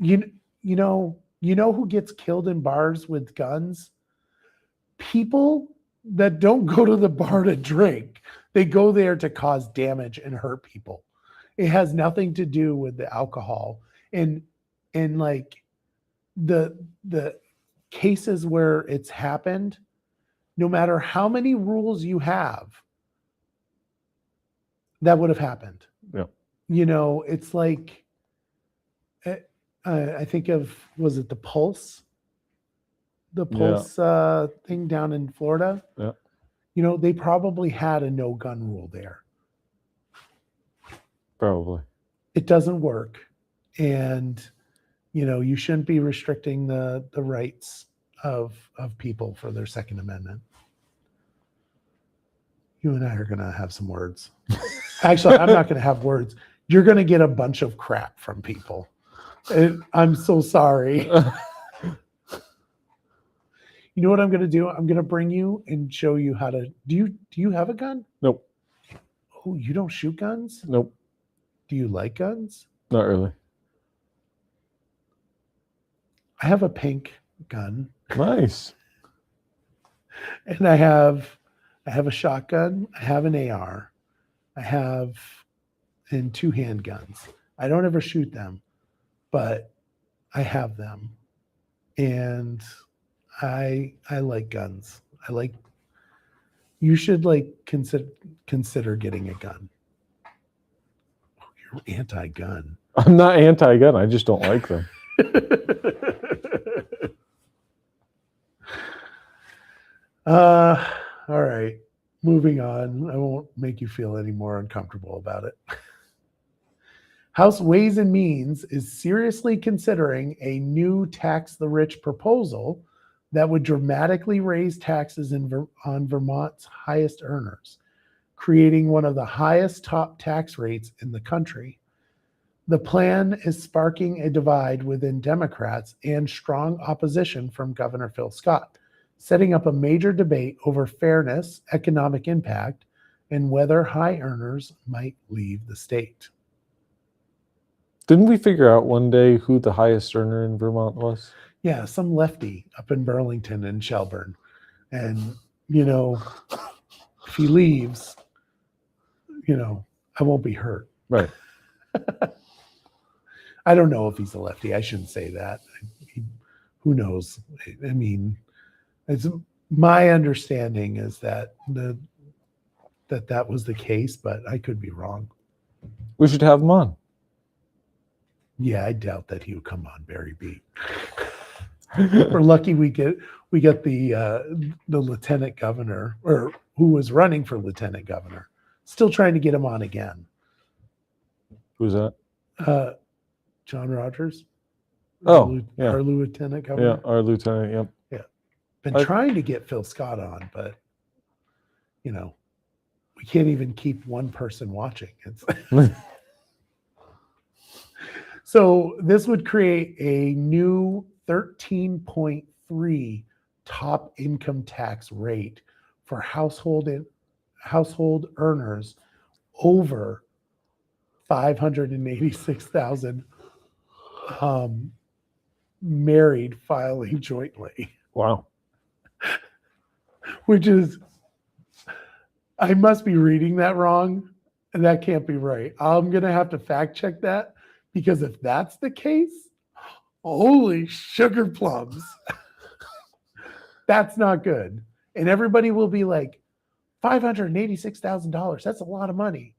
you know who gets killed in bars with guns? People that don't go to the bar to drink. They go there to cause damage and hurt people. It has nothing to do with the alcohol. And like the cases where it's happened, no matter how many rules you have, that would have happened. Yeah. It's like, I think of, was it the Pulse? The Pulse thing down in Florida? Yeah. They probably had a no gun rule there. Probably. It doesn't work. And, you shouldn't be restricting the rights of people for their Second Amendment. You and I are going to have some words. Actually, I'm not going to have words. You're going to get a bunch of crap from people. And I'm so sorry. You know what I'm going to do? I'm going to bring you and show you how to. Do you have a gun? Nope. Oh, you don't shoot guns? Nope. Do you like guns? Not really. I have a pink gun. Nice. And I have a shotgun. I have an AR. I have and 2 handguns. I don't ever shoot them, but I have them. And I like guns. You should consider getting a gun. Oh, you're anti-gun. I'm not anti-gun. I just don't like them. All right. Moving on. I won't make you feel any more uncomfortable about it. House Ways and Means is seriously considering a new tax the rich proposal that would dramatically raise taxes on Vermont's highest earners, creating one of the highest top tax rates in the country. The plan is sparking a divide within Democrats and strong opposition from Governor Phil Scott, setting up a major debate over fairness, economic impact, and whether high earners might leave the state. Didn't we figure out one day who the highest earner in Vermont was? Yeah, some lefty up in Burlington and Shelburne. And, if he leaves, I won't be hurt. Right. I don't know if he's a lefty. I shouldn't say that. Who knows? I mean, it's my understanding is that that was the case, but I could be wrong. We should have him on. Yeah, I doubt that he would come on Barry Beat. We're lucky we get the lieutenant governor, or who was running for lieutenant governor. Still trying to get him on again. Who's that? John Rogers. Oh, yeah. Our lieutenant governor. Yeah, our lieutenant. Yep. Been trying to get Phil Scott on, but we can't even keep one person watching. So this would create a new $13.3 top income tax rate for household earners over 586,000 married filing jointly, Wow. which is, I must be reading that wrong, and that can't be right. I'm going to have to fact check that, because if that's the case, holy sugar plums. That's not good. And everybody will be like, $586,000, that's a lot of money.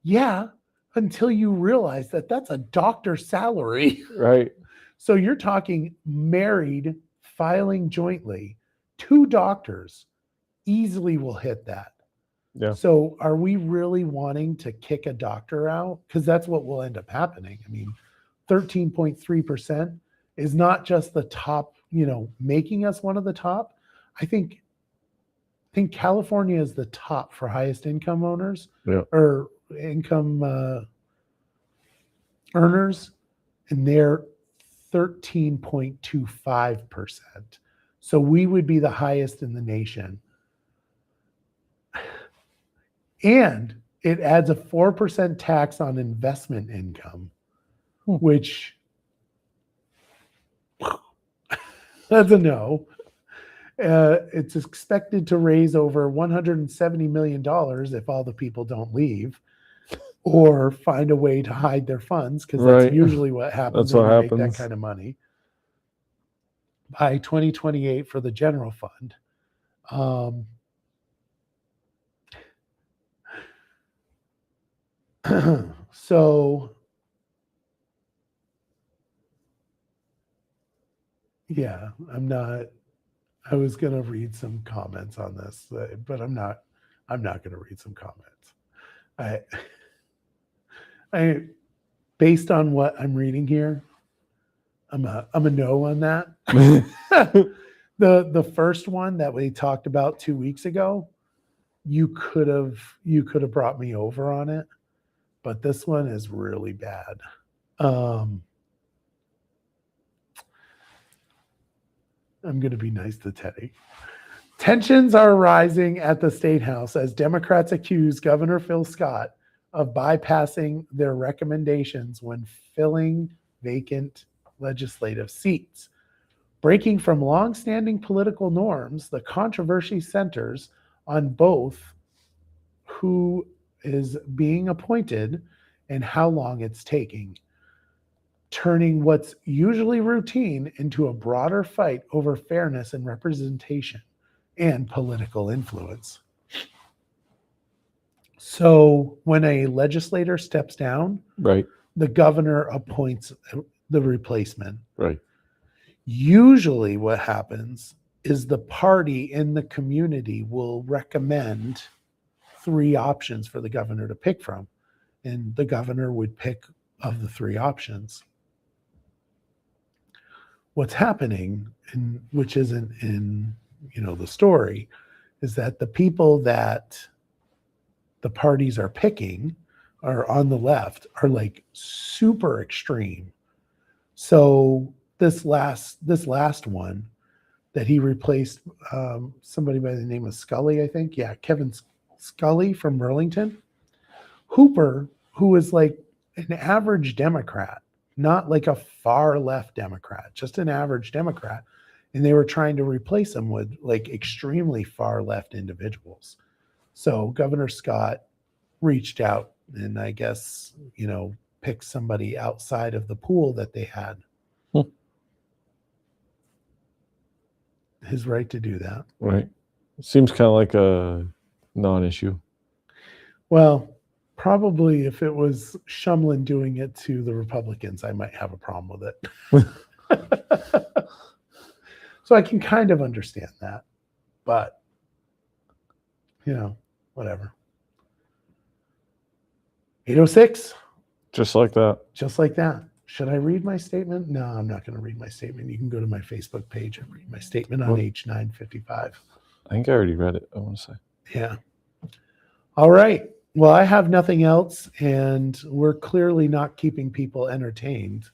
Yeah, until you realize that that's a doctor's salary. Right. So you're talking married filing jointly, 2 doctors easily will hit that. Yeah. So are we really wanting to kick a doctor out? Because that's what will end up happening. I mean, 13.3% is not just the top, making us one of the top. I think California is the top for highest income owners, Yeah. or income earners, and they're 13.25%. So we would be the highest in the nation. And it adds a 4% tax on investment income, which that's a no. It's expected to raise over $170 million if all the people don't leave or find a way to hide their funds, because that's usually what happens when you make that kind of money, by 2028 for the general fund. So, yeah, I was going to read some comments on this, but I'm not going to read some comments. I based on what I'm reading here, I'm a no on that. The first one that we talked about 2 weeks ago, you could have brought me over on it, but this one is really bad. I'm going to be nice to Teddy. Tensions are rising at the State House as Democrats accuse Governor Phil Scott of bypassing their recommendations when filling vacant legislative seats. Breaking from longstanding political norms, the controversy centers on both who is being appointed and how long it's taking, turning what's usually routine into a broader fight over fairness and representation and political influence. So when a legislator steps down, right, the governor appoints the replacement. Right. Usually what happens is the party in the community will recommend 3 options for the governor to pick from, and the governor would pick of the 3 options. What's happening, which isn't in the story, is that the people that the parties are picking are on the left are like super extreme. So this last one that he replaced, somebody by the name of Scully, I think. Yeah, Kevin Scully from Burlington. Hooper, who is like an average Democrat, not like a far left Democrat, just an average Democrat. And they were trying to replace him with like extremely far left individuals. So Governor Scott reached out and I guess, picked somebody outside of the pool that they had. His right to do that. Right. Seems kind of like a non-issue. Well, probably if it was Shumlin doing it to the Republicans, I might have a problem with it. So I can kind of understand that. But, whatever. 8:06. Just like that. Just like that. Should I read my statement? No, I'm not going to read my statement. You can go to my Facebook page and read my statement on H955. I think I already read it, I want to say. Yeah. All right. Well, I have nothing else, and we're clearly not keeping people entertained.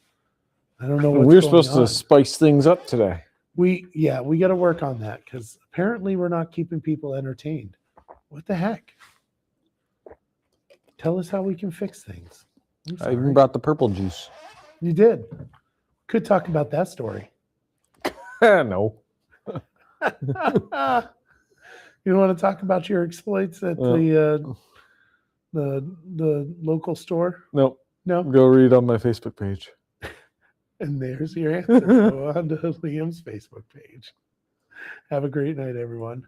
I don't know what's We're going supposed on. to spice things up today. We got to work on that because apparently we're not keeping people entertained. What the heck? Tell us how we can fix things. I even brought the purple juice. You did. Could talk about that story. No. You want to talk about your exploits at the local store? Nope. No. Go read on my Facebook page. And there's your answer. Go on to Liam's Facebook page. Have a great night, everyone.